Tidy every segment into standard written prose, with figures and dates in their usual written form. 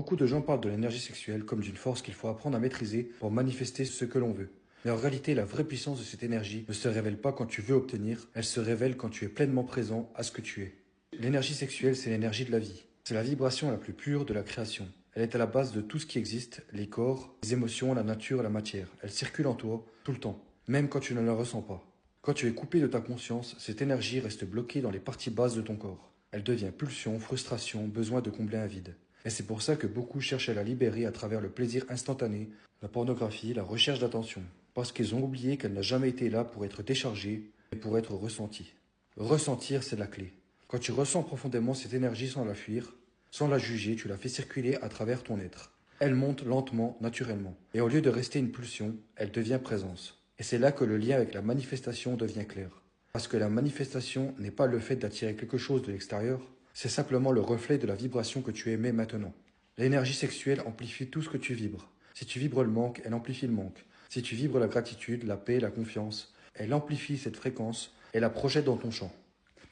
Beaucoup de gens parlent de l'énergie sexuelle comme d'une force qu'il faut apprendre à maîtriser pour manifester ce que l'on veut. Mais en réalité, la vraie puissance de cette énergie ne se révèle pas quand tu veux obtenir, elle se révèle quand tu es pleinement présent à ce que tu es. L'énergie sexuelle, c'est l'énergie de la vie. C'est la vibration la plus pure de la création. Elle est à la base de tout ce qui existe, les corps, les émotions, la nature, la matière. Elle circule en toi, tout le temps, même quand tu ne la ressens pas. Quand tu es coupé de ta conscience, cette énergie reste bloquée dans les parties basses de ton corps. Elle devient pulsion, frustration, besoin de combler un vide. Et c'est pour ça que beaucoup cherchent à la libérer à travers le plaisir instantané, la pornographie, la recherche d'attention. Parce qu'ils ont oublié qu'elle n'a jamais été là pour être déchargée, mais pour être ressentie. Ressentir, c'est la clé. Quand tu ressens profondément cette énergie sans la fuir, sans la juger, tu la fais circuler à travers ton être. Elle monte lentement, naturellement. Et au lieu de rester une pulsion, elle devient présence. Et c'est là que le lien avec la manifestation devient clair. Parce que la manifestation n'est pas le fait d'attirer quelque chose de l'extérieur, c'est simplement le reflet de la vibration que tu émets maintenant. L'énergie sexuelle amplifie tout ce que tu vibres. Si tu vibres le manque, elle amplifie le manque. Si tu vibres la gratitude, la paix, la confiance, elle amplifie cette fréquence et la projette dans ton champ.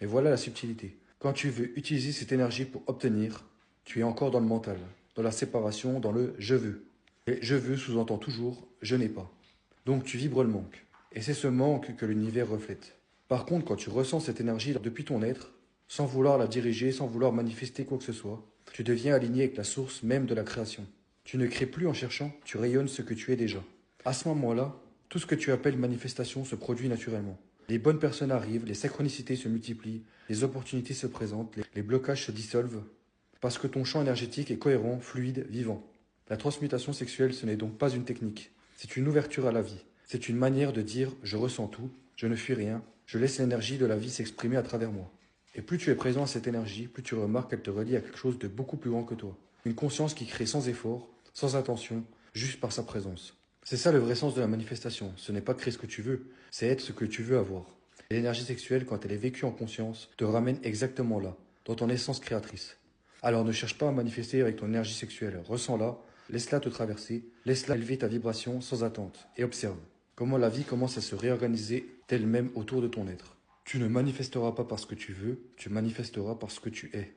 Mais voilà la subtilité. Quand tu veux utiliser cette énergie pour obtenir, tu es encore dans le mental, dans la séparation, dans le je veux. Et je veux sous-entend toujours je n'ai pas. Donc tu vibres le manque. Et c'est ce manque que l'univers reflète. Par contre, quand tu ressens cette énergie depuis ton être, sans vouloir la diriger, sans vouloir manifester quoi que ce soit, tu deviens aligné avec la source même de la création. Tu ne crées plus en cherchant, tu rayonnes ce que tu es déjà. À ce moment-là, tout ce que tu appelles manifestation se produit naturellement. Les bonnes personnes arrivent, les synchronicités se multiplient, les opportunités se présentent, les blocages se dissolvent, parce que ton champ énergétique est cohérent, fluide, vivant. La transmutation sexuelle, ce n'est donc pas une technique, c'est une ouverture à la vie. C'est une manière de dire « je ressens tout, je ne fuis rien, je laisse l'énergie de la vie s'exprimer à travers moi ». Et plus tu es présent à cette énergie, plus tu remarques qu'elle te relie à quelque chose de beaucoup plus grand que toi. Une conscience qui crée sans effort, sans intention, juste par sa présence. C'est ça le vrai sens de la manifestation. Ce n'est pas créer ce que tu veux, c'est être ce que tu veux avoir. Et l'énergie sexuelle, quand elle est vécue en conscience, te ramène exactement là, dans ton essence créatrice. Alors ne cherche pas à manifester avec ton énergie sexuelle. Ressens-la, laisse-la te traverser, laisse-la élever ta vibration sans attente et observe comment la vie commence à se réorganiser d'elle-même autour de ton être. Tu ne manifesteras pas parce que tu veux, tu manifesteras parce que tu es.